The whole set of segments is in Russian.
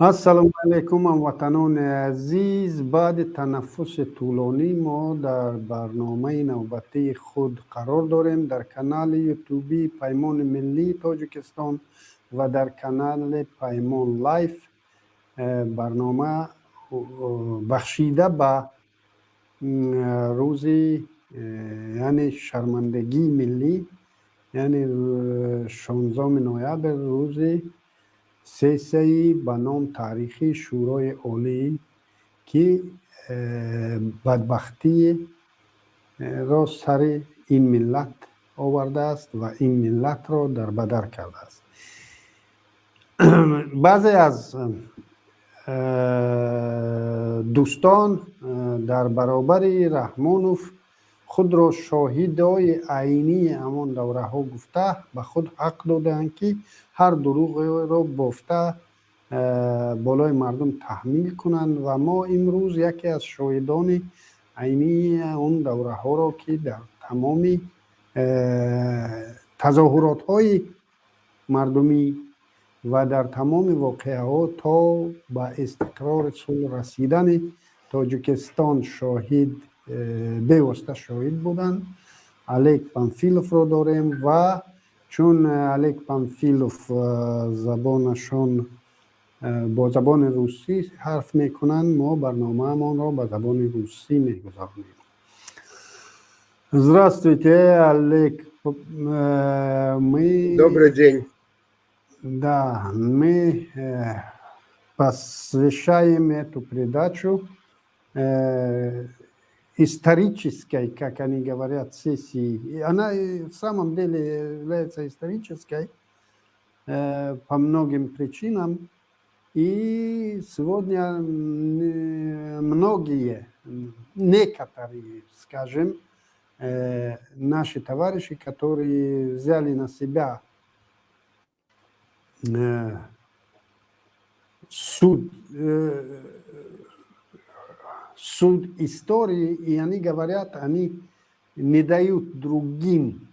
السلام علیکم هموطنان عزیز. بعد تنفس طولانی ما در برنامه نوبتی خود قرار داریم در کانال یوتیوبی پیمان ملی تاجیکستان و در کانال پیمان لایف. برنامه بخشیده به روز یعنی شرمندگی ملی، یعنی 16 نوامبر، روز سیسه به نام تاریخی شورای عالی که بدبختی را سر این ملت آورده است و این ملت را در بدر کرده است. بعضی از دوستان در برابر رحمانوف خود را شاهدای عینی همان دوره ها گفته به خود حق دادند که هر دروغ را بافته بالای مردم تحمیل کنند و ما امروز یکی از شاهدان عینی اون دوره ها را که در تمام تظاهرات های مردمی و در تمام واقعه ها تا به استقرار صلح رسیدن تاجیکستان شاهد بیوسته شاهد بودند. الک پانفیلوف را داریم و چون الک پانفیلوف زبانشان با زبان روسی حرف میکنند، ما برنامه ما را به زبان روسی میگذاریم. Здравствуйте, Олег. Добрый день. Да, мы посвящаем эту передачу исторической, как они говорят, сессии. Она в самом деле является исторической по многим причинам. И сегодня многие, некоторые, скажем, наши товарищи, которые взяли на себя суд истории, и они говорят, они не дают другим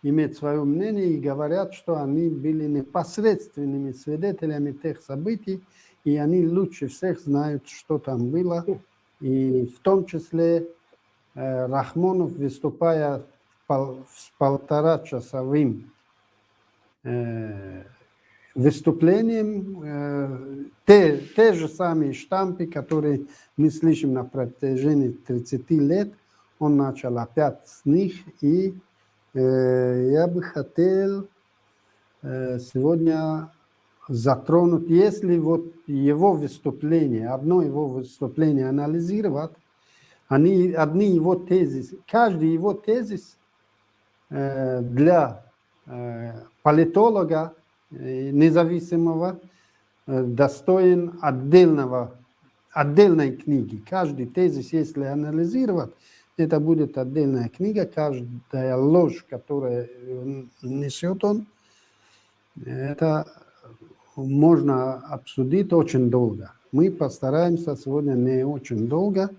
иметь свое мнение и говорят, что они были непосредственными свидетелями тех событий, и они лучше всех знают, что там было. И в том числе Рахмонов, выступая с полуторачасовым выступлением, те же самые штампы, которые мы слышим на протяжении 30 лет, он начал опять с них, и я бы хотел сегодня затронуть, если вот его выступление, одно его выступление анализировать, одни его тезисы, каждый его тезис для политолога независимого достоин отдельной книги. Каждый тезис, если анализировать, это будет отдельная книга. Каждая ложь, которую несет он, это можно обсудить очень долго. Мы постараемся сегодня не очень долго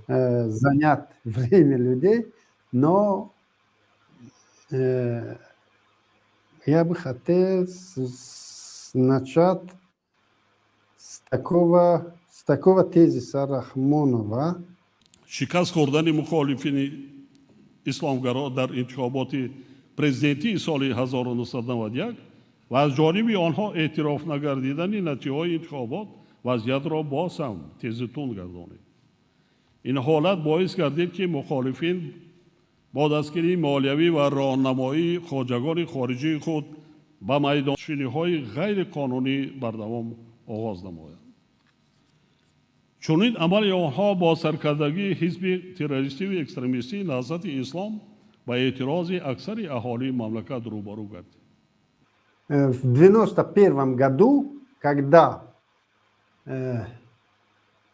занять время людей, но я бы хотел начать с такого тезиса Рахмонова. شکست خوردن مخالفین اسلامگرا در انتخابات پرزیدنتی سال 1991 و از جانب آنها اعتراف نگردیدن نتیجه های انتخابات وضعیت را باز هم تیزتون گردانید. این حالت باعث گردید که مخالفین با دستگیری مالیوی و راهنمایی خواجگان خارجی خود به میدانشینی‌های غیر قانونی بردوام آغاز نمایند. چنین عمل آنها با سرکردگی حزب تروریستی و اکستریمیستی نهضت اسلام با اعتراض اکثر اهالی مملکت روبرو گردید. В 1991 году, когда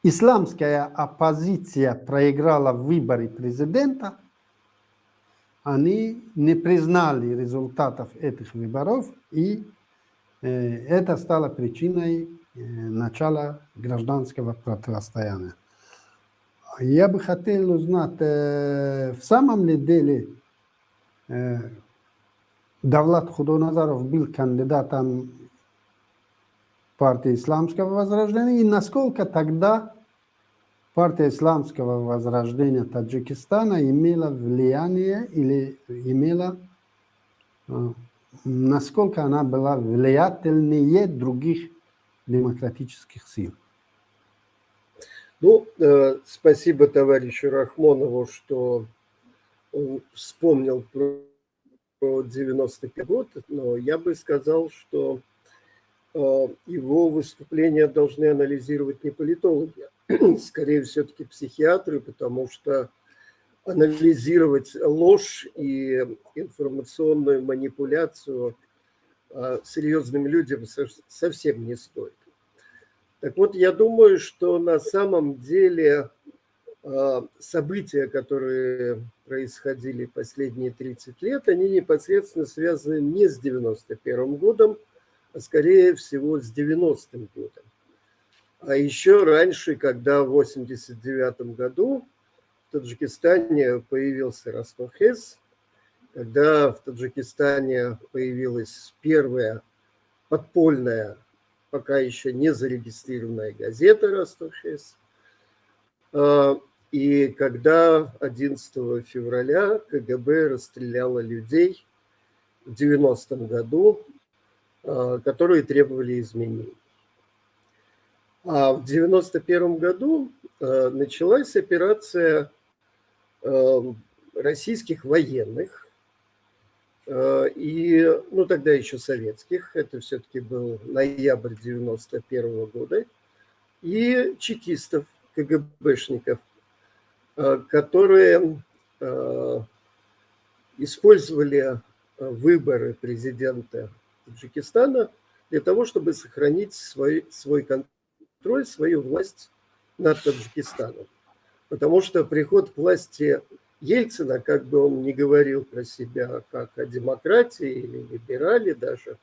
исламская оппозиция проиграла выборы президента, они не признали результатов этих выборов, и это стало причиной начала гражданского противостояния. Я бы хотел узнать, в самом ли деле Давлат Худоназаров был кандидатом партии исламского возрождения, и насколько тогда партия исламского возрождения Таджикистана имела влияние или имела, насколько она была влиятельнее других демократических сил. Ну, спасибо товарищу Рахмонову, что он вспомнил про 95 год, но я бы сказал, что его выступления должны анализировать не политологи, а скорее все-таки психиатры, потому что анализировать ложь и информационную манипуляцию серьезным людям совсем не стоит. Так вот, я думаю, что на самом деле события, которые происходили последние 30 лет, они непосредственно связаны не с 91 годом, а скорее всего с 90-м годом. А еще раньше, когда в 89 году в Таджикистане появился Ростов-Хез, когда в Таджикистане появилась первая подпольная, пока еще не зарегистрированная газета «Ростов-Хез», и когда 11 февраля КГБ расстреляло людей в 90-м году, которые требовали изменений. А в 91 году началась операция российских военных, и, ну, тогда еще советских, это все-таки был ноябрь 91 года, и чекистов, КГБшников, которые использовали выборы президента Таджикистана для того, чтобы сохранить свой контроль, свою власть над Таджикистаном. Потому что приход к власти Ельцина, как бы он ни говорил про себя как о демократии или либерале даже,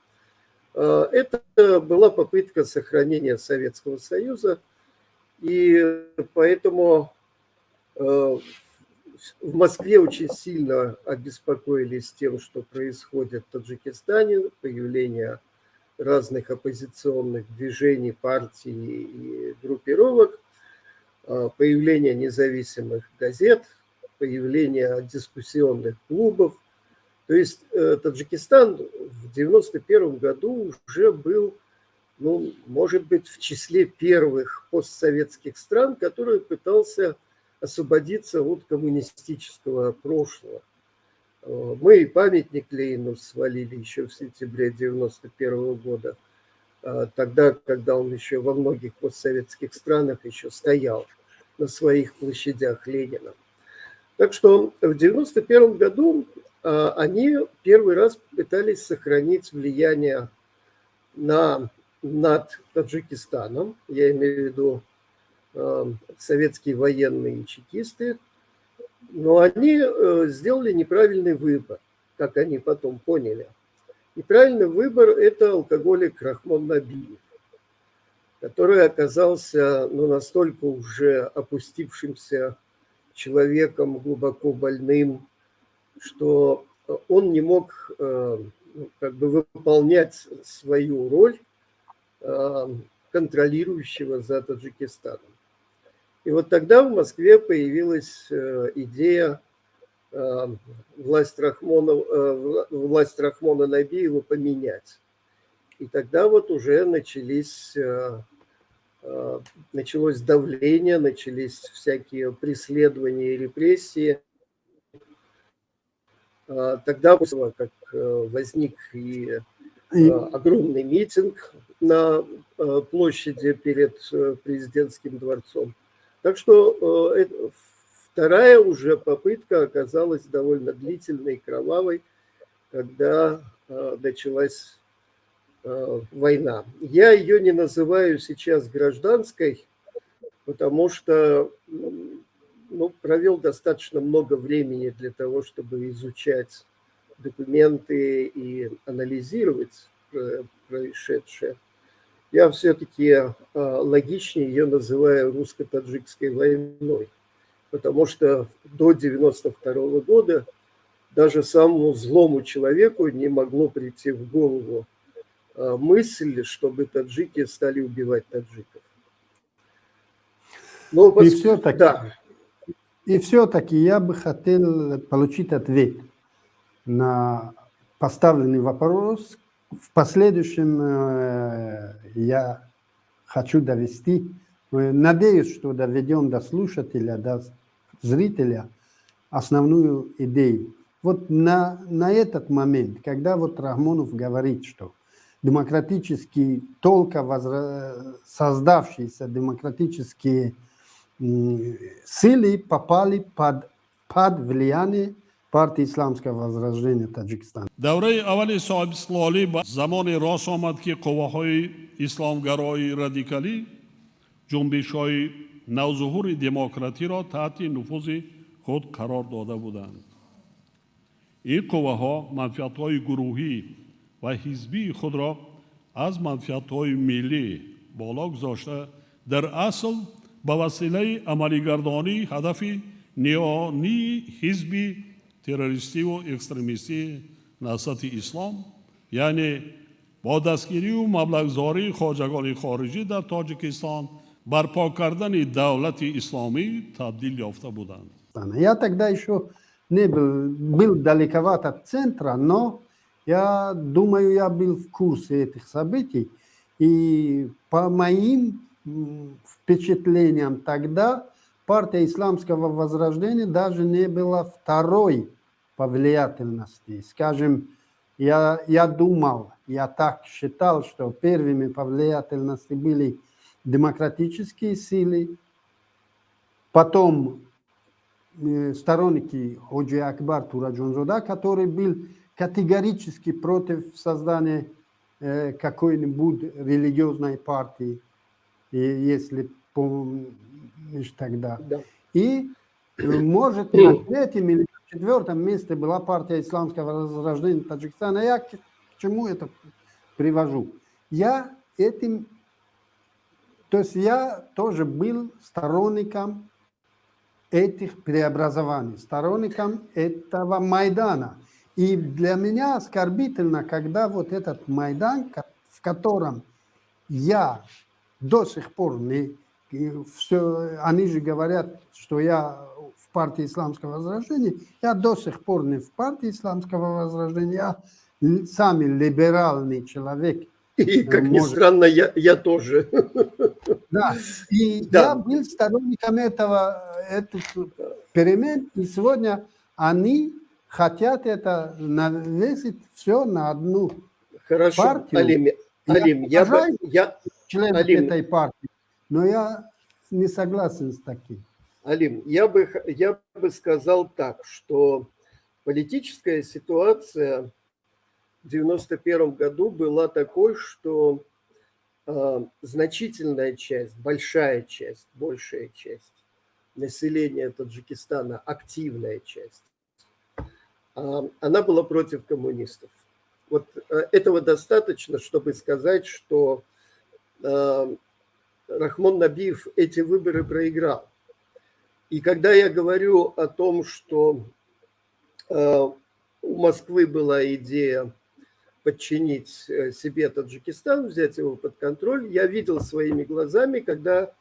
это была попытка сохранения Советского Союза, и поэтому в Москве очень сильно обеспокоились тем, что происходит в Таджикистане, появление разных оппозиционных движений, партий и группировок, появление независимых газет, появление дискуссионных клубов. То есть Таджикистан в 1991 году уже был, ну, может быть, в числе первых постсоветских стран, который пытался освободиться от коммунистического прошлого. Мы и памятник Ленину свалили еще в сентябре 1991 года, тогда, когда он еще во многих постсоветских странах еще стоял на своих площадях Ленина. Так что в 1991 году они первый раз пытались сохранить влияние над Таджикистаном, я имею в виду советские военные и чекисты, но они сделали неправильный выбор, как они потом поняли. Неправильный выбор – это алкоголик Рахмон Набиев, который оказался, ну, настолько уже опустившимся человеком, глубоко больным, что он не мог как бы выполнять свою роль контролирующего за Таджикистаном. И вот тогда в Москве появилась идея власть Рахмона Набиева поменять. И тогда вот уже началось давление, начались всякие преследования и репрессии. Тогда, как возник и огромный митинг на площади перед президентским дворцом. Так что вторая уже попытка оказалась довольно длительной и кровавой, когда началась война. Я ее не называю сейчас гражданской, потому что провел достаточно много времени для того, чтобы изучать документы и анализировать происшедшее. Я все-таки логичнее ее называю русско-таджикской войной, потому что до 1992 года даже самому злому человеку не могло прийти в голову мысль, чтобы таджики стали убивать таджиков. Но, И все-таки, да, и все-таки я бы хотел получить ответ на поставленный вопрос. В последующем я хочу довести, надеюсь, что доведем до слушателя, до зрителя основную идею. Вот на этот момент, когда вот Рахмонов говорит, что демократические, только создавшиеся демократические силы попали под влияние партии исламского возрождения Таджикистана. давраи аввали соҳибисолӣ ба замоне рост омад ки қувваҳои исломгарои радикалӣ ҷунбишҳои навзуҳури демократиро таҳти нуфузи худ қарор дода буданд. ин қувваҳо манфиатҳои гурӯҳӣ ва ҳизбии худро аз манфиатҳои миллӣ боло гузошта дар асл ба василаи амалигардонии ҳадафи ниёнии ҳизби террористиву экстремистии наҳсати ислом, яъне бо дастгирию маблағзории хоҷагони хориҷӣ дар Тоҷикистон барпо кардани давлати исломӣ табдил ёфта буданд. Я тогда еще не был далековато от центра, но я думаю, я был в курсе этих событий. И по моим впечатлениям тогда партия исламского возрождения даже не была второй по влиятельности. Скажем, я думал, я так считал, что первыми по влиятельности были демократические силы, потом сторонники Ходжи Акбар Тураджонзода, который был категорически против создания какой-нибудь религиозной партии, если помнишь тогда. да. И, может, на третьем или четвертом месте была партия исламского возрождения Таджикистана. Я к чему это привожу? Я тоже был сторонником этих преобразований, сторонником этого Майдана. И для меня оскорбительно, когда вот этот Майдан, в котором я до сих пор они же говорят, что я в партии исламского возрождения, я до сих пор не в партии исламского возрождения, я самый либеральный человек. И, как ни странно, я тоже. Да, и Да. я был сторонником этих перемен, и сегодня они хотят это навесить все на одну Хорошо, партию. Алим, членов Алим. этой партии, но я не согласен с таким. Алим, я бы сказал так, что политическая ситуация в 1991 году была такой, что значительная часть, большая часть, большая часть населения Таджикистана, активная часть, она была против коммунистов. Вот этого достаточно, чтобы сказать, что Рахмон Набиев эти выборы проиграл. И когда я говорю о том, что у Москвы была идея подчинить себе Таджикистан, взять его под контроль, я видел своими глазами, когда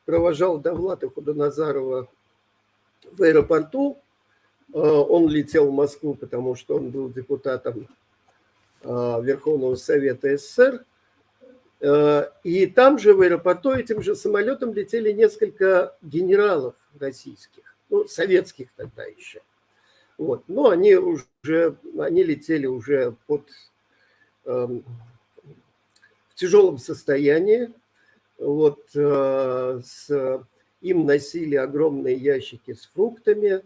провожал Давлата Худоназарова в аэропорту. Он летел в Москву, потому что он был депутатом Верховного Совета СССР. И там же в аэропорту этим же самолетом летели несколько генералов российских, ну, советских тогда еще. Вот. Но они летели уже в тяжелом состоянии. Вот, им носили огромные ящики с фруктами,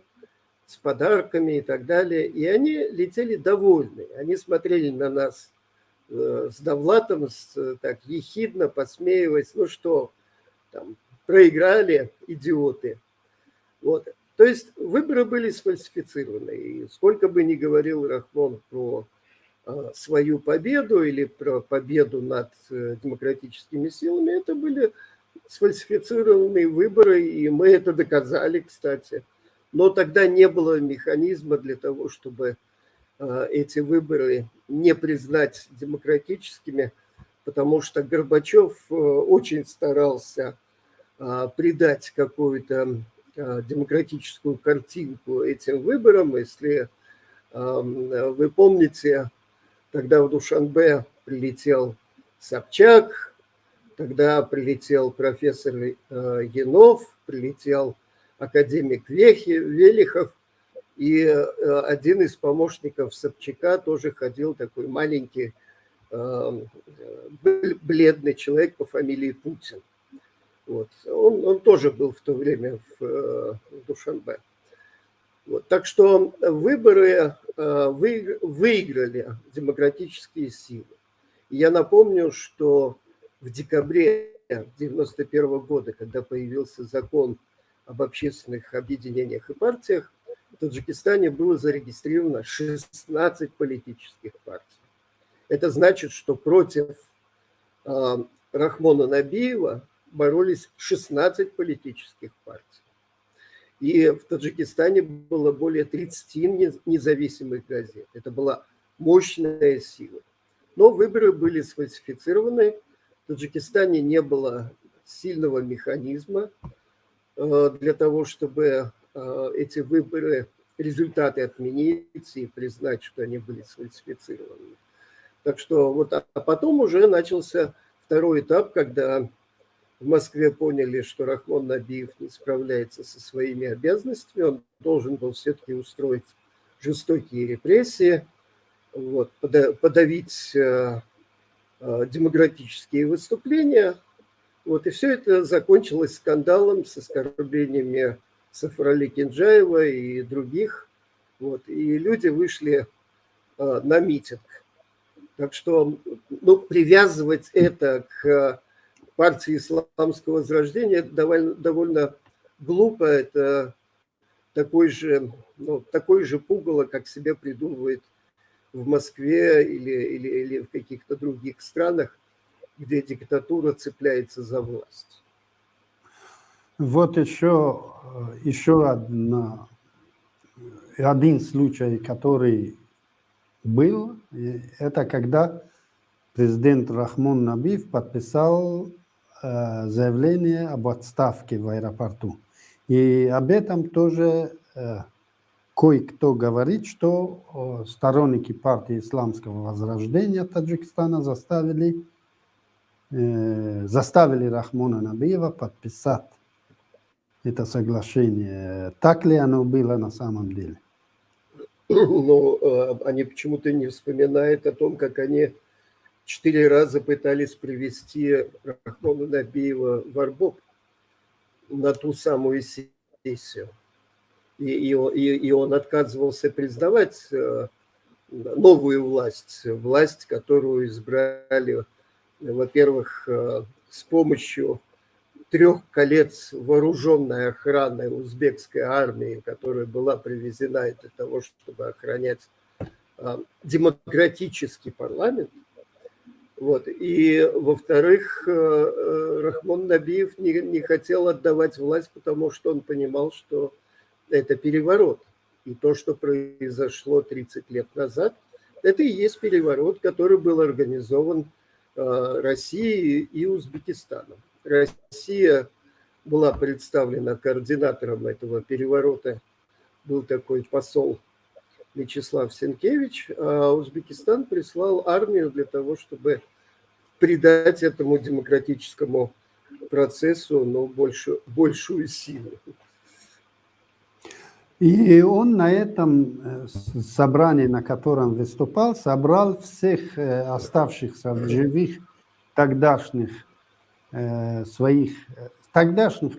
с подарками и так далее. И они летели довольны. Они смотрели на нас с Давлатом, так ехидно, посмеиваясь. Ну что, там, проиграли, идиоты. Вот. То есть выборы были сфальсифицированы. И сколько бы ни говорил Рахмон про свою победу или про победу над демократическими силами, это были сфальсифицированные выборы, и мы это доказали, кстати. Но тогда не было механизма для того, чтобы эти выборы не признать демократическими, потому что Горбачев очень старался придать какую-то демократическую картинку этим выборам. Если вы помните, тогда в Душанбе прилетел Собчак, тогда прилетел профессор Янов, прилетел академик Велихов, и один из помощников Собчака тоже ходил, такой маленький, бледный человек по фамилии Путин. Вот. Он тоже был в то время в Душанбе. Вот. Так что выборы выиграли демократические силы. И я напомню, что в декабре 1991 года, когда появился закон об общественных объединениях и партиях, в Таджикистане было зарегистрировано 16 политических партий. Это значит, что против Рахмона Набиева боролись 16 политических партий. И в Таджикистане было более 30 независимых газет. Это была мощная сила. Но выборы были сфальсифицированы. В Таджикистане не было сильного механизма для того, чтобы эти выборы, результаты отменить и признать, что они были сфальсифицированы. Так что вот, а потом уже начался второй этап, когда в Москве поняли, что Рахмон Набиев не справляется со своими обязанностями, он должен был все-таки устроить жестокие репрессии, вот, подавить демократические выступления. Вот, и все это закончилось скандалом с оскорблениями Сафарали Кинджаева и других. Вот, и люди вышли на митинг. Так что привязывать это к партии исламского возрождения довольно глупо. Это такой же пугало, как себе придумывает в Москве или в каких-то других странах, где диктатура цепляется за власть. Вот еще один случай, который был, это когда президент Рахмон Набиев подписал заявление об отставке в аэропорту. И об этом тоже кое-кто говорит, что сторонники партии исламского возрождения Таджикистана заставили Рахмона Набиева подписать это соглашение. Так ли оно было на самом деле? Но они почему-то не вспоминают о том, как они 4 раза пытались привести Рахмона Набиева в Арбоб на ту самую сессию. И он отказывался признавать новую власть, которую избрали, во-первых, с помощью 3 колец вооруженной охраны узбекской армии, которая была привезена для того, чтобы охранять демократический парламент. Вот. И, во-вторых, Рахмон Набиев не хотел отдавать власть, потому что он понимал, что это переворот. И то, что произошло 30 лет назад, это и есть переворот, который был организован Россией и Узбекистаном. Россия была представлена координатором этого переворота, был такой посол Вячеслав Сенкевич, а Узбекистан прислал армию для того, чтобы придать этому демократическому процессу большую силу. И он на этом собрании, на котором выступал, собрал всех оставшихся в живых тогдашних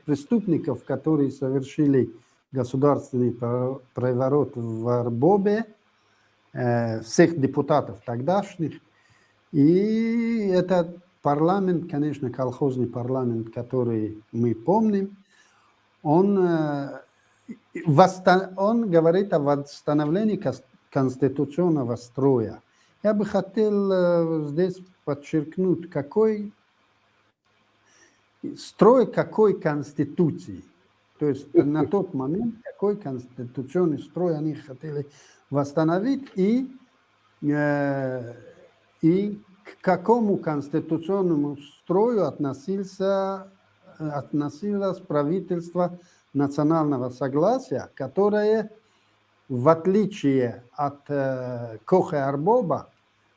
преступников, которые совершили государственный переворот в Арбобе, всех депутатов тогдашних. И этот парламент, конечно, колхозный парламент, который мы помним, он говорит о восстановлении конституционного строя. Я бы хотел здесь подчеркнуть, какой конституции. То есть на тот момент какой конституционный строй они хотели восстановить и к какому конституционному строю относилось правительство национального согласия, которое, в отличие от Коха Арбоба,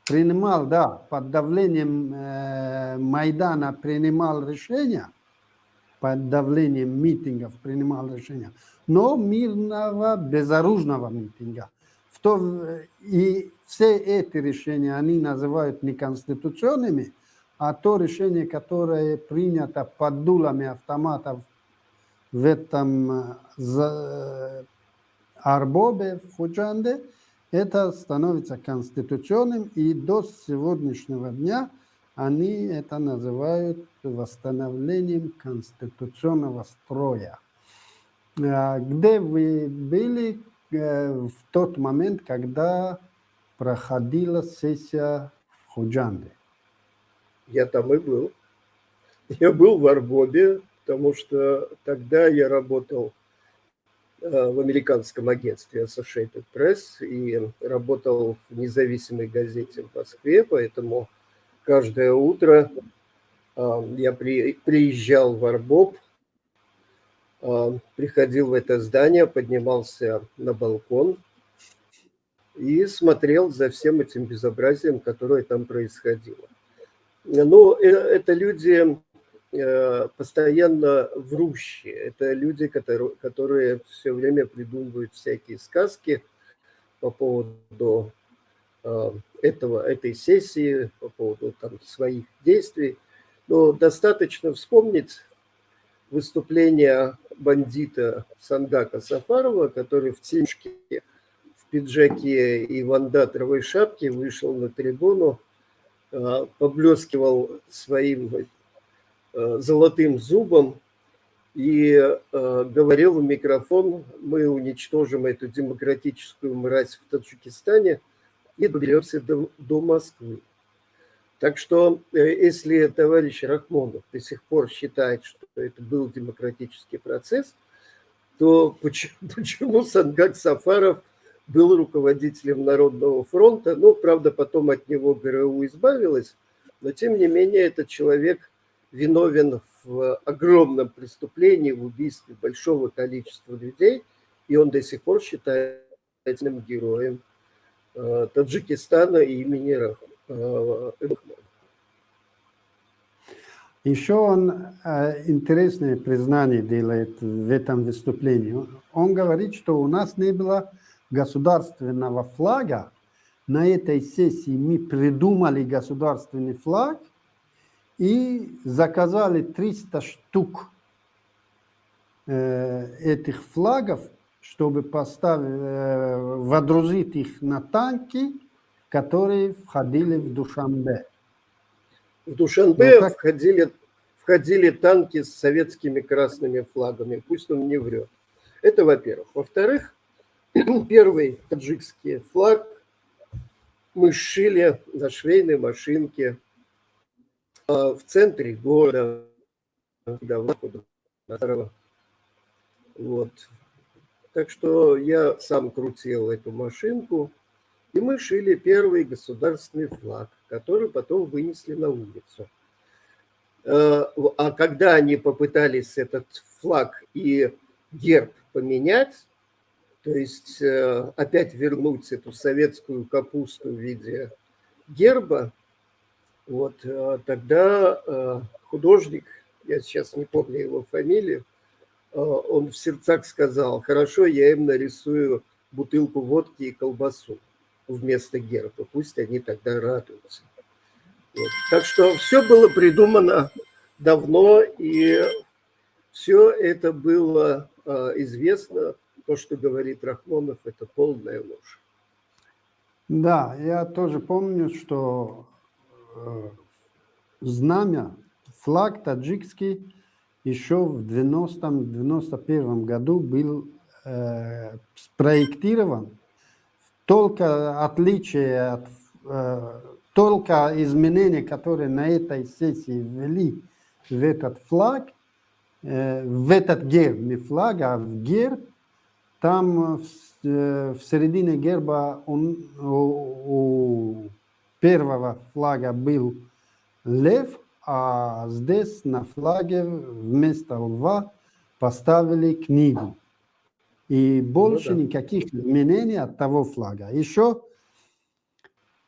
принимал, да, под давлением Майдана принимал решения, под давлением митингов принимал решения, но мирного, безоружного митинга. И все эти решения они называют неконституционными, а то решение, которое принято под дулами автоматов в этом Арбобе, в Худжанде, это становится конституционным, и до сегодняшнего дня они это называют восстановлением конституционного строя. Где вы были в тот момент, когда проходила сессия в Худжанде? Я там и был. Я был в Арбобе, потому что тогда я работал в американском агентстве Associated Press и работал в независимой газете в Москве, поэтому каждое утро я приезжал в Арбоб, приходил в это здание, поднимался на балкон и смотрел за всем этим безобразием, которое там происходило. Ну, это люди постоянно врущие. Это люди, которые все время придумывают всякие сказки по поводу этой сессии, по поводу там своих действий. Но достаточно вспомнить выступление бандита Сандака Сафарова, который в тельняшке, в пиджаке и вандатровой шапке вышел на трибуну, поблескивал своим золотым зубом и говорил в микрофон: мы уничтожим эту демократическую мразь в Таджикистане и доберемся до Москвы. Так что, если товарищ Рахмонов до сих пор считает, что это был демократический процесс, то почему Сангак Сафаров был руководителем Народного фронта? Ну, правда, потом от него ГРУ избавилась, но тем не менее этот человек виновен в огромном преступлении, в убийстве большого количества людей, и он до сих пор считается героем Таджикистана и имени Рахмонова. Еще он интересное признание делает в этом выступлении. Он говорит, что у нас не было государственного флага. На этой сессии мы придумали государственный флаг и заказали 300 штук этих флагов, чтобы водрузить их на танки, которые входили в Душанбе. В Душанбе входили танки с советскими красными флагами, пусть он не врет. Это во-первых. Во-вторых, первый таджикский флаг мы сшили на швейной машинке в центре города. Вот. Так что я сам крутил эту машинку, и мы шили первый государственный флаг, который потом вынесли на улицу. А когда они попытались этот флаг и герб поменять, то есть опять вернуть эту советскую капусту в виде герба, вот, тогда художник, я сейчас не помню его фамилию, он в сердцах сказал: хорошо, я им нарисую бутылку водки и колбасу вместо герба, пусть они тогда радуются. Вот. Так что все было придумано давно, и все это было известно. То, что говорит Рахмонов, это полная ложь. Да, я тоже помню, что знамя, флаг таджикский еще в 90-91 году был спроектирован. Только отличие от только изменения, которые на этой сессии ввели в этот флаг, в этот герб, не флаг, а в герб, там в середине герба у первого флага был лев, а здесь на флаге вместо льва поставили книгу. И больше никаких изменений от того флага. Еще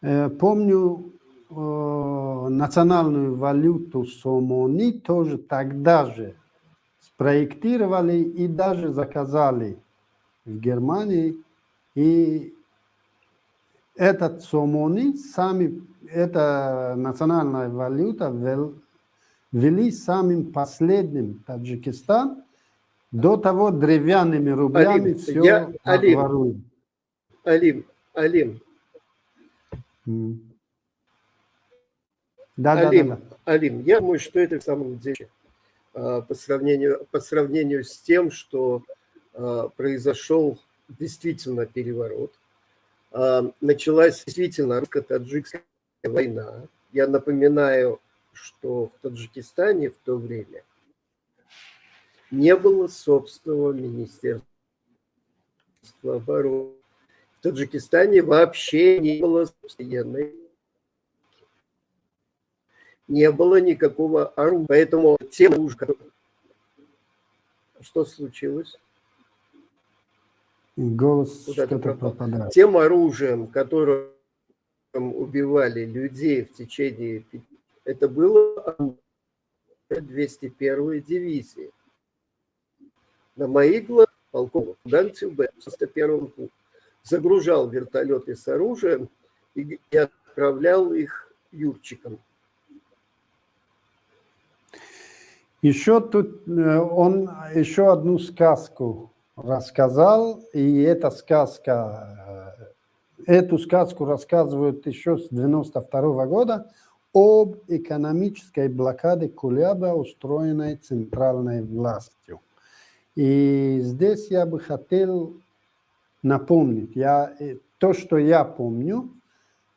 помню национальную валюту Сомони тоже тогда же спроектировали и даже заказали в Германии. И этот Сомони, эта национальная валюта ввели самым последним Таджикистан. До того деревянными рублями все воруют. Алим. Да. Алим, я думаю, что это в самом деле по сравнению с тем, что произошел действительно переворот. Началась действительно русско-таджикская война. Я напоминаю, что в Таджикистане в то время не было собственного министерства обороны. В Таджикистане вообще не было постоянной. Не было никакого оружия. Поэтому тем оружием, что случилось? Голос что-то пропадает. Тем оружием, которым убивали людей в течение... Это было 201-й дивизии. На моих глазах полковник Дан Тюбе в 91-м загружал вертолеты с оружием и отправлял их юрчикам. Еще тут он еще одну сказку рассказал, и эту сказку рассказывают еще с 92 года об экономической блокаде Кулеба, устроенной центральной властью. И здесь я бы хотел напомнить, то, что я помню,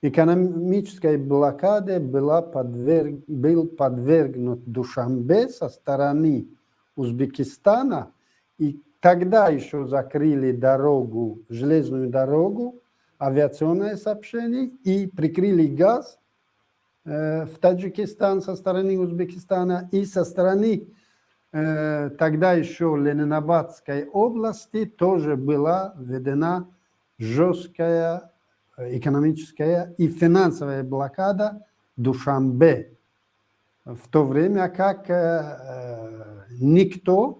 экономической блокаде был подвергнут Душанбе со стороны Узбекистана, и тогда еще закрыли дорогу, железную дорогу, авиационное сообщение, и прикрыли газ в Таджикистан со стороны Узбекистана, и со стороны тогда еще Ленинабадской области тоже была введена жесткая экономическая и финансовая блокада Душанбе, в то время как никто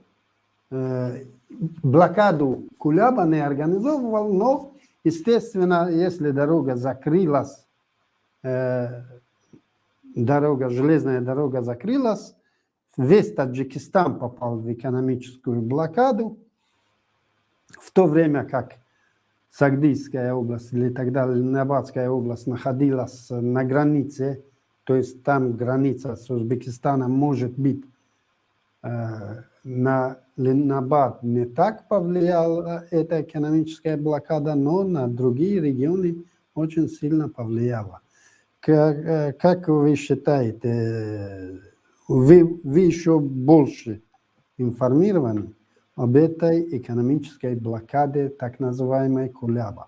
блокаду Кулеба не организовывал, но, естественно, если дорога закрылась, железная дорога закрылась, весь Таджикистан попал в экономическую блокаду, в то время как Сагдийская область или тогда Ленинабадская область находилась на границе, то есть там граница с Узбекистаном может быть, на Ленинабад не так повлияла эта экономическая блокада, но на другие регионы очень сильно повлияла. Как вы считаете, вы еще больше информированы об этой экономической блокаде, так называемой Кулеба?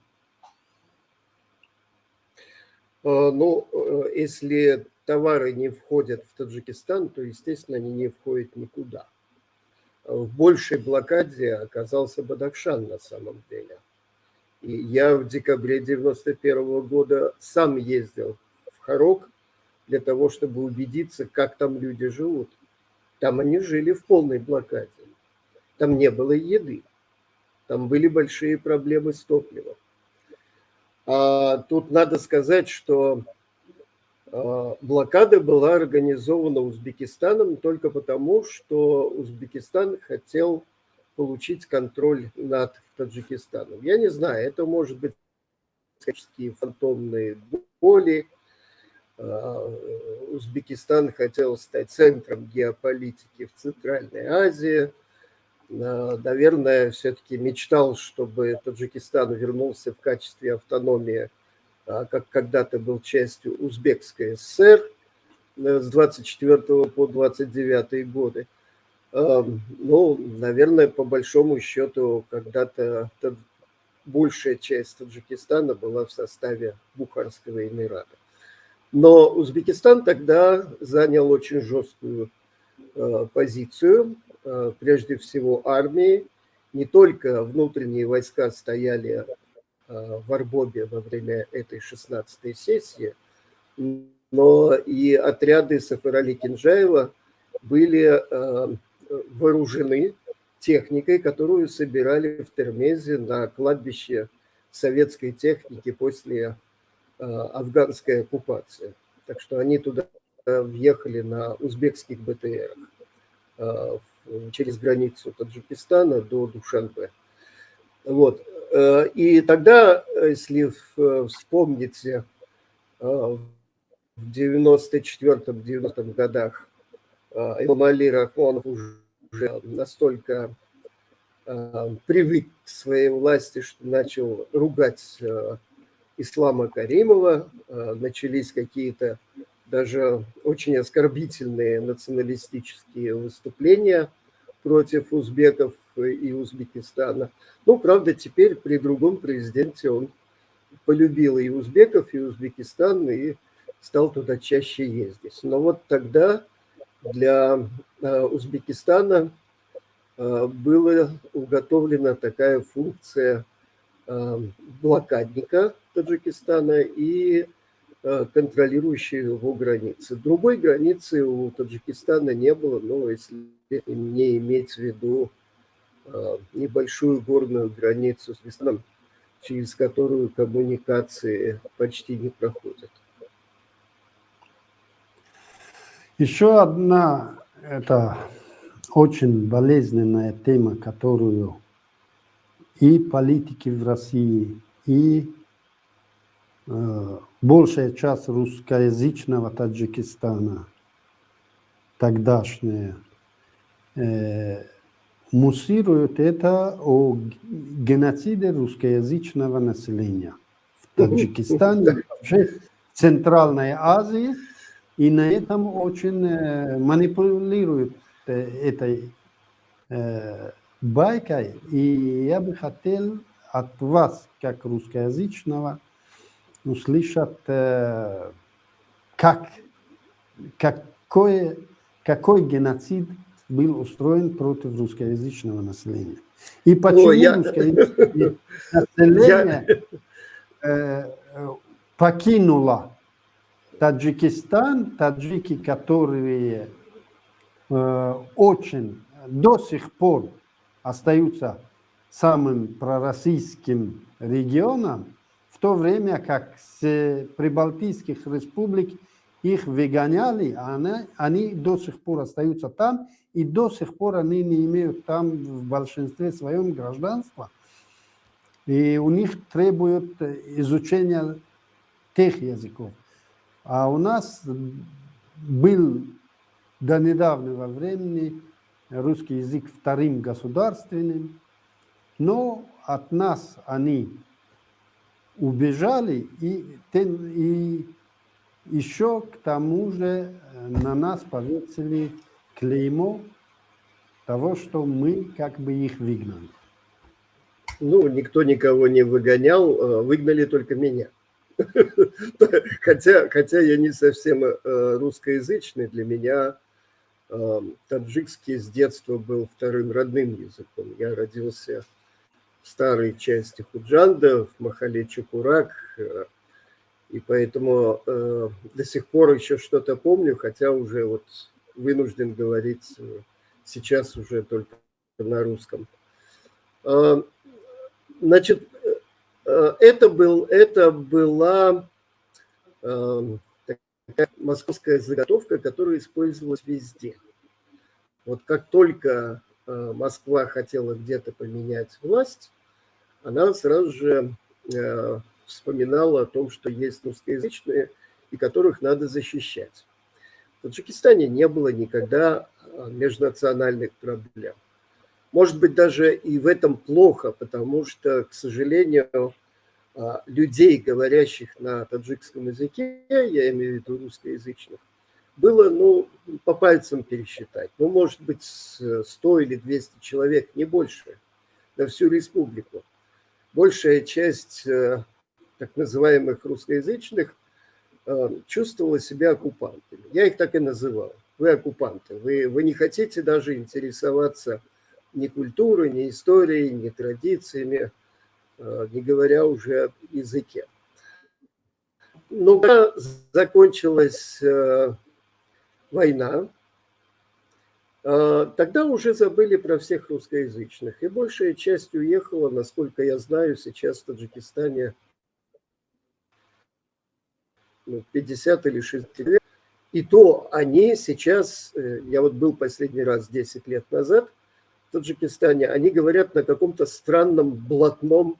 Ну, если товары не входят в Таджикистан, то, естественно, они не входят никуда. В большей блокаде оказался Бадахшан на самом деле. И я в декабре 1991 года сам ездил в Харок для того, чтобы убедиться, как там люди живут. Там они жили в полной блокаде. Там не было еды. Там были большие проблемы с топливом. Тут надо сказать, что блокада была организована Узбекистаном только потому, что Узбекистан хотел получить контроль над Таджикистаном. Я не знаю, это может быть всякие фантомные боли. Узбекистан хотел стать центром геополитики в Центральной Азии. Наверное, все-таки мечтал, чтобы Таджикистан вернулся в качестве автономии, как когда-то был частью Узбекской ССР с 24 по 29 годы. Ну, наверное, по большому счету, когда-то большая часть Таджикистана была в составе Бухарского эмирата. Но Узбекистан тогда занял очень жесткую позицию, прежде всего армии. Не только внутренние войска стояли в Арбобе во время этой 16-й сессии, но и отряды Сафар-Али Кинжаева были вооружены техникой, которую собирали в Термезе на кладбище советской техники после афганской оккупации. Так что они туда въехали на узбекских БТРах через границу Таджикистана до Душанбе. Вот. И тогда, если вспомните, в 94-90 годах Эмомали Рахмонов уже настолько привык к своей власти, что начал ругать Ислама Каримова, начались какие-то даже очень оскорбительные националистические выступления против узбеков и Узбекистана. Ну, правда, теперь при другом президенте он полюбил и узбеков, и Узбекистан, и стал туда чаще ездить. Но вот тогда для Узбекистана была уготовлена такая функция блокадника Таджикистана и контролирующей его границы. Другой границы у Таджикистана не было, но если не иметь в виду небольшую горную границу с Узбекистаном, через которую коммуникации почти не проходят. Еще одна, это очень болезненная тема, которую и политики в России, и большая часть русскоязычного Таджикистана, тогдашняя, муссируют это о геноциде русскоязычного населения в Таджикистане, вообще в Центральной Азии, и на этом очень манипулируют этой байкой. И я бы хотел от вас, как русскоязычного, услышать, какой геноцид был устроен против русскоязычного населения. И почему русскоязычное население покинуло Таджикистан, таджики, которые очень до сих пор остаются самым пророссийским регионом, в то время как с прибалтийских республик их выгоняли, они до сих пор остаются там, и до сих пор они не имеют там в большинстве своем гражданства. И у них требуют изучения тех языков. А у нас был до недавнего времени русский язык вторым государственным, но от нас они убежали, и еще к тому же на нас повесили клеймо того, что мы как бы их выгнали. Ну, никто никого не выгонял, выгнали только меня. Хотя я не совсем русскоязычный, для меня таджикский с детства был вторым родным языком. Я родился в старой части Худжанда, в Махале Чукурак, и поэтому до сих пор еще что-то помню, хотя уже вот вынужден говорить сейчас уже только на русском. Значит, это была такая московская заготовка, которая использовалась везде. Вот как только Москва хотела где-то поменять власть, она сразу же вспоминала о том, что есть русскоязычные, и которых надо защищать. В Таджикистане не было никогда межнациональных проблем. Может быть, даже и в этом плохо, потому что, к сожалению, людей, говорящих на таджикском языке, я имею в виду русскоязычных, было, ну, по пальцам пересчитать. Ну, может быть, 100 или 200 человек, не больше, на всю республику. Большая часть так называемых русскоязычных чувствовала себя оккупантами. Я их так и называл. Вы оккупанты. Вы не хотите даже интересоваться ни культурой, ни историей, ни традициями, не говоря уже о языке. Но когда закончилась война, тогда уже забыли про всех русскоязычных. И большая часть уехала, насколько я знаю, сейчас в Таджикистане 50 или 60 лет. И то они сейчас, я вот был последний раз 10 лет назад в Таджикистане, они говорят на каком-то странном, блатном,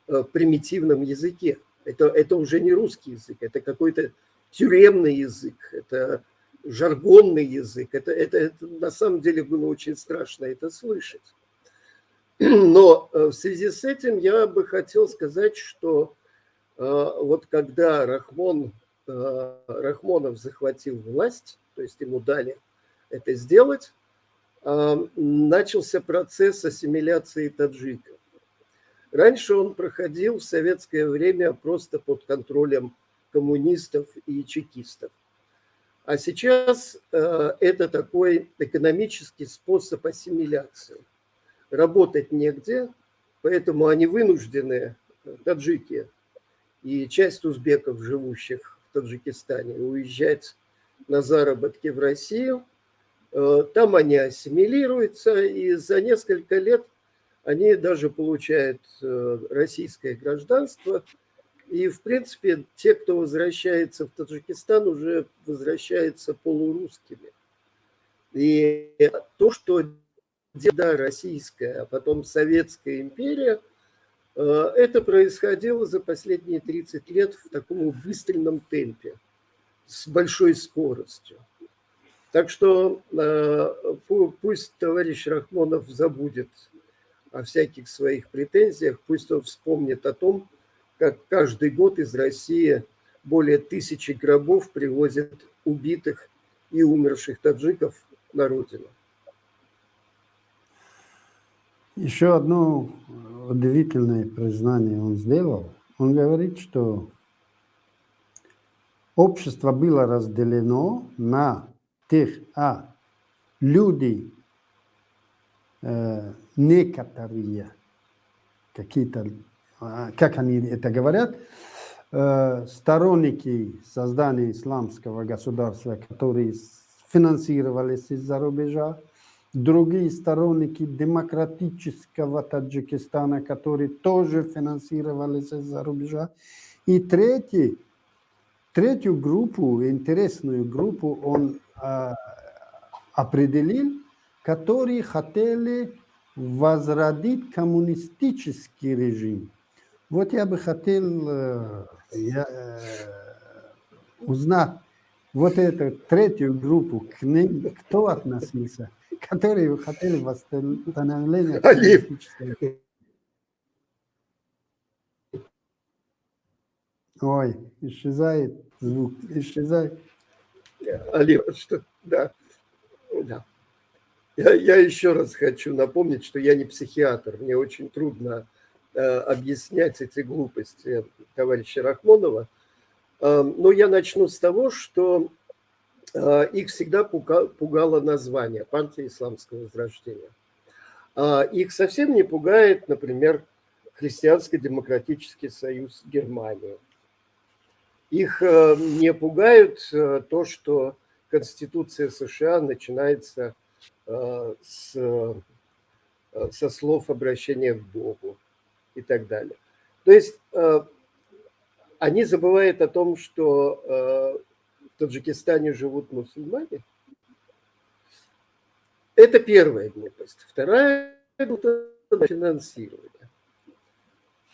примитивном языке. Это уже не русский язык, это какой-то тюремный язык, это жаргонный язык. Это на самом деле было очень страшно это слышать. Но в связи с этим я бы хотел сказать, что вот когда Рахмонов захватил власть, то есть ему дали это сделать, начался процесс ассимиляции таджиков. Раньше он проходил в советское время просто под контролем коммунистов и чекистов. А сейчас это такой экономический способ ассимиляции. Работать негде, поэтому они вынуждены, таджики и часть узбеков, живущих в Таджикистане, уезжать на заработки в Россию. Там они ассимилируются, и за несколько лет они даже получают российское гражданство. И, в принципе, те, кто возвращается в Таджикистан, уже возвращаются полурусскими. И то, что делала Российская, а потом Советская империя, это происходило за последние 30 лет в таком быстром темпе, с большой скоростью. Так что пусть товарищ Рахмонов забудет о всяких своих претензиях, пусть он вспомнит о том, как каждый год из России более 1000 гробов привозят убитых и умерших таджиков на родину. Еще одно удивительное признание он сделал. Он говорит, что общество было разделено на тех, люди некоторые, какие-то, как они это говорят, сторонники создания исламского государства, которые финансировались из-за рубежа, другие сторонники демократического Таджикистана, которые тоже финансировались из-за рубежа, и третью группу, интересную группу он определил, которые хотели возродить коммунистический режим. Вот я бы хотел узнать вот эту третью группу, к ним кто относился, которые хотели восстановления коммунистического. Ой, исчезает звук, исчезает. Али, что, да. Я еще раз хочу напомнить, что я не психиатр. Мне очень трудно объяснять эти глупости товарища Рахмонова. Но я начну с того, что их всегда пугало название «Партия исламского возрождения». Их совсем не пугает, например, Христианско-демократический союз Германии. Их не пугает то, что Конституция США начинается со слов обращения к Богу и так далее. То есть они забывают о том, что в Таджикистане живут мусульмане. Это первая глупость. Вторая глупость – финансирование.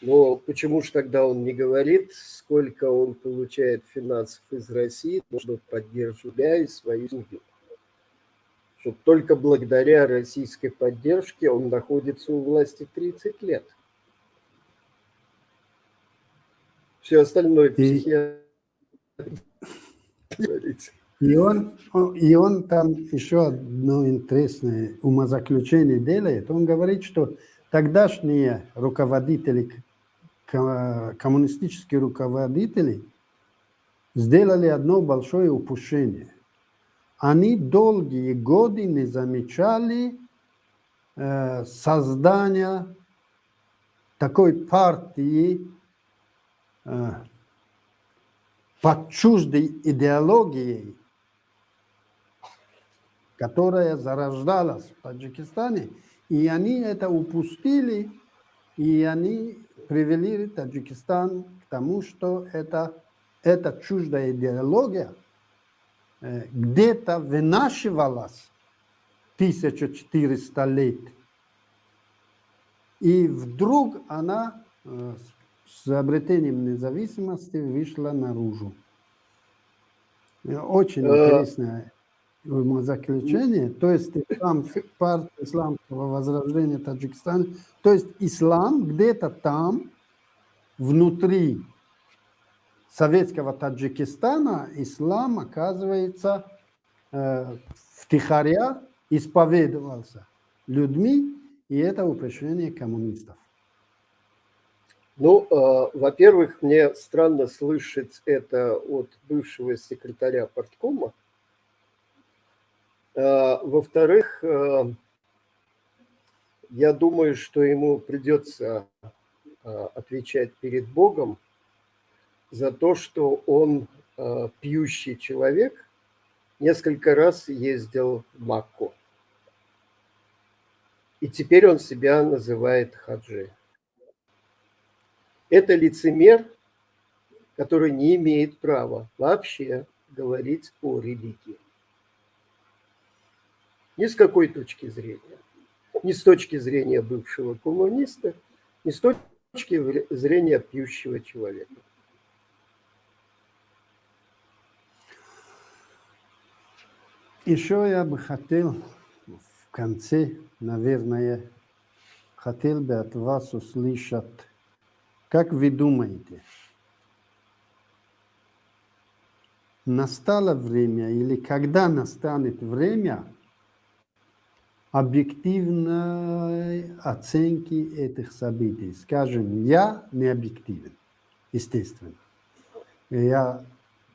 Но почему же тогда он не говорит, сколько он получает финансов из России, чтобы поддерживать себя и свою семью? Что только благодаря российской поддержке он находится у власти 30 лет. Все остальное психиатрия. И он там еще одно интересное умозаключение делает. Он говорит, что тогдашние руководители, коммунистические руководители сделали одно большое упущение. Они долгие годы не замечали создания такой партии под чуждой идеологией, которая зарождалась в Таджикистане, и они это упустили, и они привели Таджикистан к тому, что эта чуждая идеология где-то вынашивалась 1400 лет, и вдруг она с обретением независимости вышла наружу. Очень интересное заключение. То есть партия исламского возрождения Таджикистана, то есть ислам где-то там, внутри советского Таджикистана, ислам, оказывается, втихаря исповедовался людьми, и это упущение коммунистов. Ну, во-первых, мне странно слышать это от бывшего секретаря парткома. Во-вторых, я думаю, что ему придется отвечать перед Богом за то, что он, пьющий человек, несколько раз ездил в Макку. И теперь он себя называет хаджи. Это лицемер, который не имеет права вообще говорить о религии. Ни с какой точки зрения. Ни с точки зрения бывшего коммуниста, ни с точки зрения пьющего человека. Еще я бы хотел в конце, наверное, хотел бы от вас услышать, как вы думаете, настало время или когда настанет время объективной оценки этих событий? Скажем, я не объективен, естественно. Я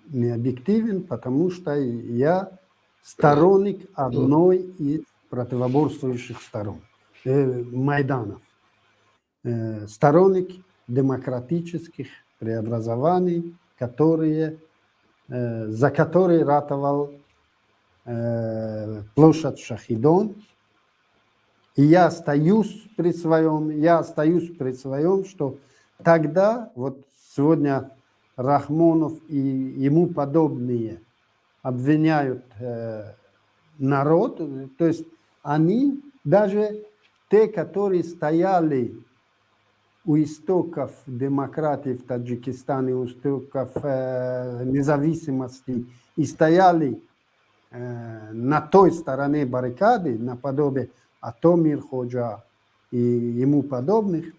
не объективен, потому что я сторонник одной из противоборствующих сторон, Майданов. Сторонник демократических преобразований, за которые ратовал площадь Шахидон. И я остаюсь при своем, что тогда, вот сегодня Рахмонов и ему подобные обвиняют народ, то есть они, даже те, которые стояли у истоков демократии в Таджикистане, у истоков независимости, и стояли на той стороне баррикады, наподобие Атомир Ходжа и ему подобных,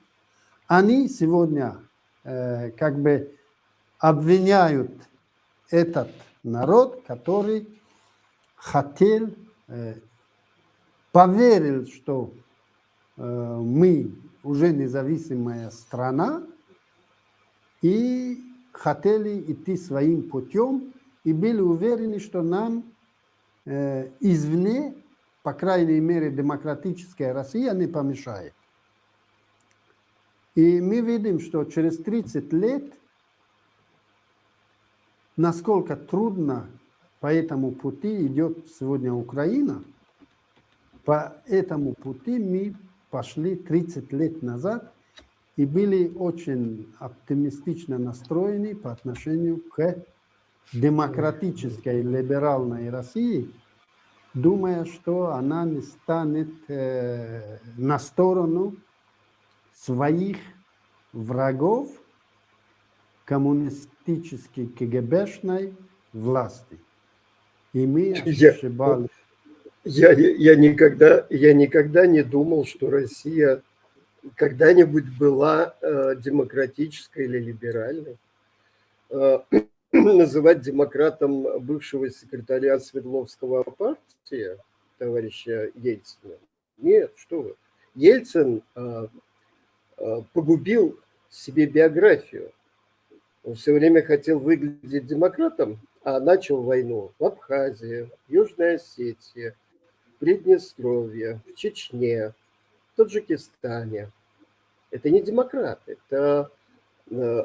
они сегодня как бы обвиняют этот народ, который хотел, поверил, что мы уже независимая страна, и хотели идти своим путем, и были уверены, что нам извне, по крайней мере, демократическая Россия не помешает. И мы видим, что через 30 лет, насколько трудно по этому пути идет сегодня Украина, по этому пути мы пошли 30 лет назад и были очень оптимистично настроены по отношению к демократической либеральной России, думая, что она не станет на сторону своих врагов коммунистической КГБшной власти. И мы ошибались. Я никогда не думал, что Россия когда-нибудь была демократической или либеральной. называть демократом бывшего секретаря Свердловского партии, товарища Ельцина. Нет, что вы. Ельцин погубил себе биографию. Он все время хотел выглядеть демократом, а начал войну в Абхазии, в Южной Осетии, в Приднестровье, в Чечне, в Таджикистане. Это не демократ, это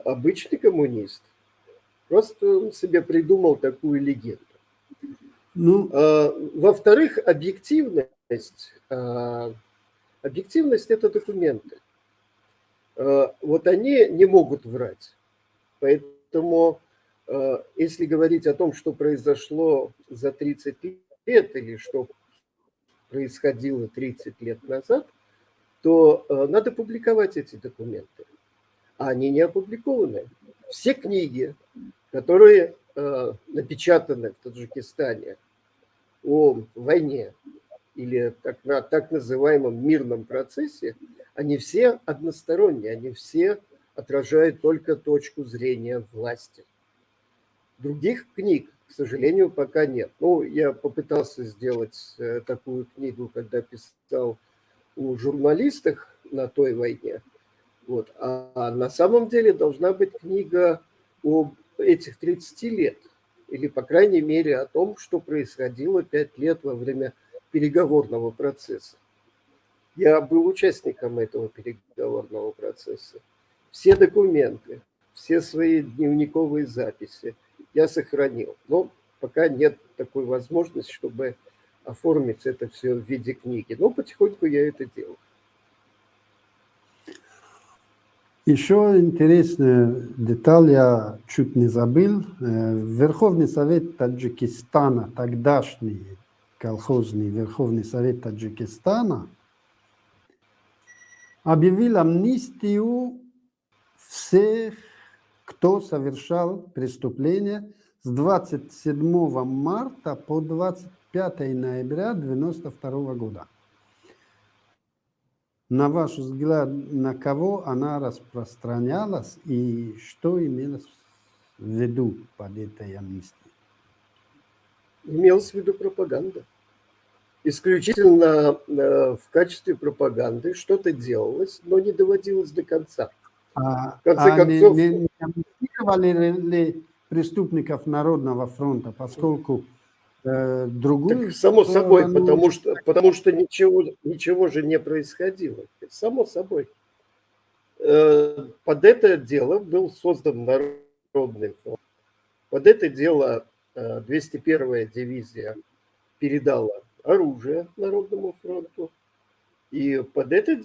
обычный коммунист. Просто он себе придумал такую легенду. Ну, Во-вторых, объективность. Объективность – это документы. Вот они не могут врать. Поэтому, если говорить о том, что произошло за 30 лет или что происходило 30 лет назад, то надо публиковать эти документы. А они не опубликованы. Все книги, которые напечатаны в Таджикистане о войне или так называемом мирном процессе, они все односторонние, они все отражают только точку зрения власти. Других книг, к сожалению, пока нет. Ну, я попытался сделать такую книгу, когда писал о журналистах на той войне. Вот. А на самом деле должна быть книга об этих 30 лет. Или, по крайней мере, о том, что происходило 5 лет во время переговорного процесса. Я был участником этого переговорного процесса. Все документы, все свои дневниковые записи я сохранил. Но пока нет такой возможности, чтобы оформить это все в виде книги. Но потихоньку я это делаю. еще интересная деталь, я чуть не забыл. Верховный Совет Таджикистана, тогдашний колхозный Верховный Совет Таджикистана, объявил амнистию всех, кто совершал преступления с 27 марта по 25 ноября 1992 года. На ваш взгляд, на кого она распространялась и что имелось в виду под этой амнистией? Имелась в виду пропаганда. Исключительно в качестве пропаганды что-то делалось, но не доводилось до конца. В конце концов... не амнистировали ли преступников Народного фронта, поскольку другую... Так, само собой, потому что ничего же не происходило. Само собой. Под это дело был создан Народный фронт. Под это дело 201-я дивизия передала оружие Народному фронту. И под это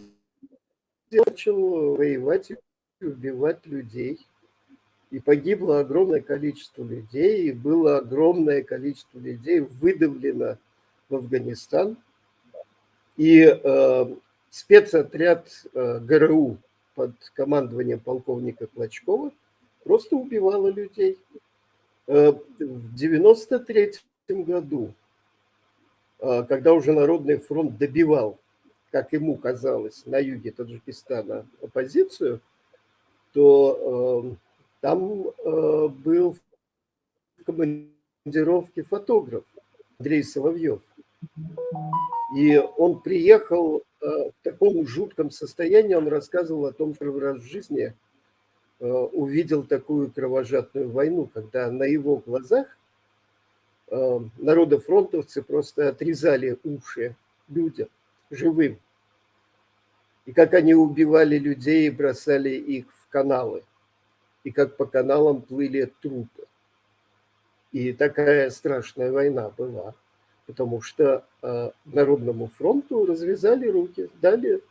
дело начал воевать и убивать людей. И погибло огромное количество людей, и было огромное количество людей выдавлено в Афганистан. И спецотряд ГРУ под командованием полковника Клочкова просто убивала людей. В 1993 году, когда уже Народный фронт добивал, как ему казалось, на юге Таджикистана оппозицию, то там был в командировке фотограф Андрей Соловьев. И он приехал в таком жутком состоянии, он рассказывал о том, что раз в жизни увидел такую кровожадную войну, когда на его глазах народофронтовцы просто отрезали уши людям, живым. И как они убивали людей и бросали их в каналы. И как по каналам плыли трупы. И такая страшная война была. Потому что Народному фронту развязали руки, дали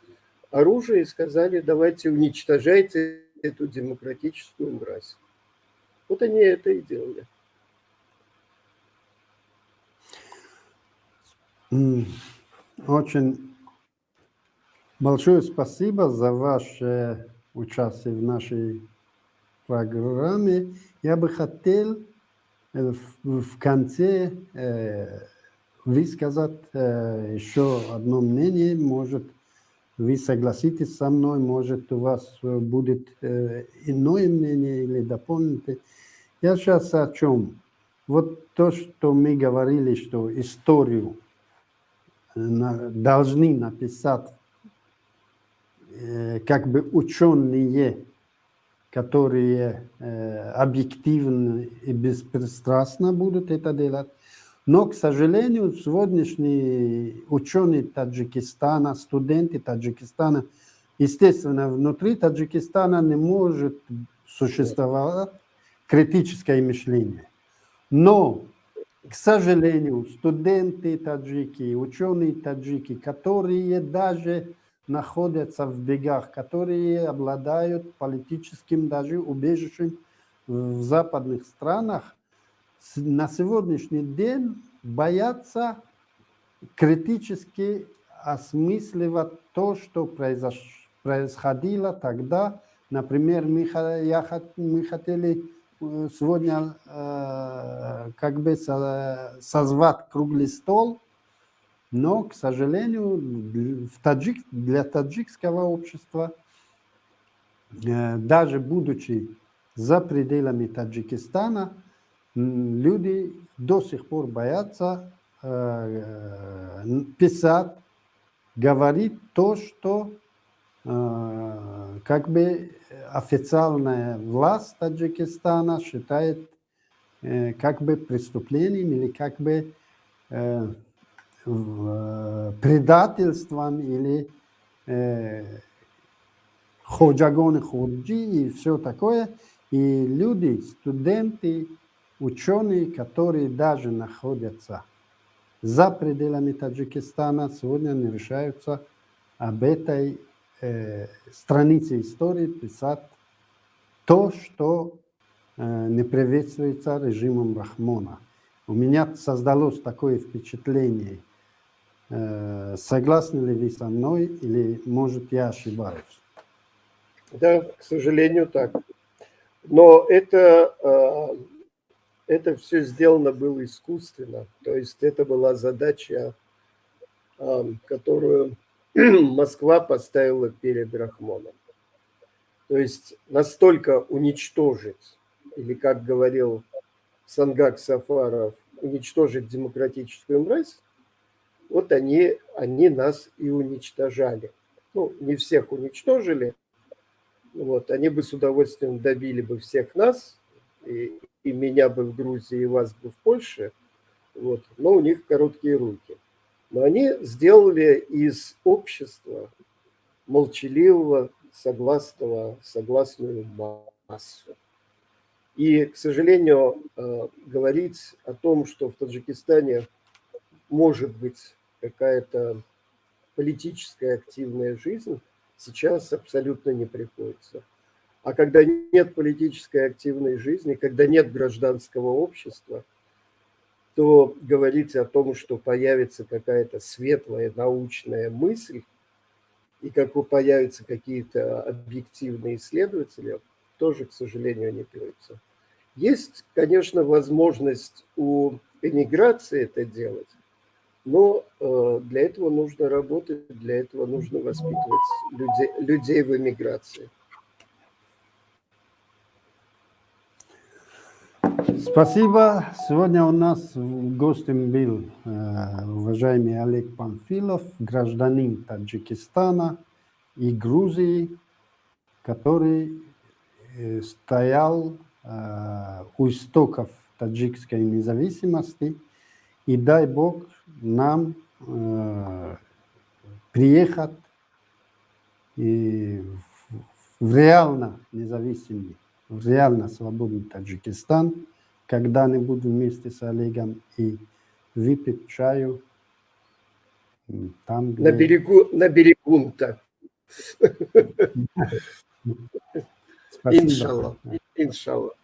оружие и сказали, давайте уничтожайте эту демократическую мразь. Вот они это и делали. Очень большое спасибо за ваше участие в нашей программе. Я бы хотел в конце высказать еще одно мнение. Может, вы согласитесь со мной, может, у вас будет иное мнение или дополните. Я сейчас о чем? Вот то, что мы говорили, что историю должны написать как бы ученые, которые объективно и беспристрастно будут это делать. Но, к сожалению, сегодняшние ученые Таджикистана, студенты Таджикистана, естественно, внутри Таджикистана не может существовать критическое мышление. Но, к сожалению, студенты таджики, ученые таджики, которые даже находятся в бегах, которые обладают политическим даже убежищем в западных странах, на сегодняшний день боятся критически осмысливать то, что происходило тогда. Например, мы хотели сегодня как бы созвать круглый стол, но, к сожалению, для таджикского общества, даже будучи за пределами Таджикистана, люди до сих пор боятся писать, говорить то, что как бы официальная власть Таджикистана считает как бы преступлением или как бы предательством или ходжагоны ходжи и все такое. И люди, студенты, ученые, которые даже находятся за пределами Таджикистана, сегодня не решаются об этой странице истории писать то, что не приветствуется режимом Рахмона. У меня создалось такое впечатление. Согласны ли вы со мной или, может, я ошибаюсь? Да, к сожалению, так. Но это все сделано было искусственно. То есть это была задача, которую Москва поставила перед Рахмоном. То есть настолько уничтожить, или, как говорил Сангак Сафаров, уничтожить демократическую мразь, вот они нас и уничтожали. Ну, не всех уничтожили, вот, они бы с удовольствием добили бы всех нас, и меня бы в Грузии, и вас бы в Польше, вот, но у них короткие руки. Но они сделали из общества молчаливого, согласную массу. И, к сожалению, говорить о том, что в Таджикистане может быть какая-то политическая активная жизнь, сейчас абсолютно не приходится. А когда нет политической активной жизни, когда нет гражданского общества, то говорить о том, что появится какая-то светлая научная мысль, и как появятся какие-то объективные исследователи, тоже, к сожалению, не пишется. Есть, конечно, возможность у эмиграции это делать, но для этого нужно работать, для этого нужно воспитывать людей в эмиграции. Спасибо. Сегодня у нас гостем был уважаемый Олег Панфилов, гражданин Таджикистана и Грузии, который стоял у истоков таджикской независимости. И дай Бог нам приехать и в реально независимый, в реально свободный Таджикистан, когда-нибудь вместе с Олегом и выпить чаю там, где... На берегу-то. Спасибо. Иншаллах.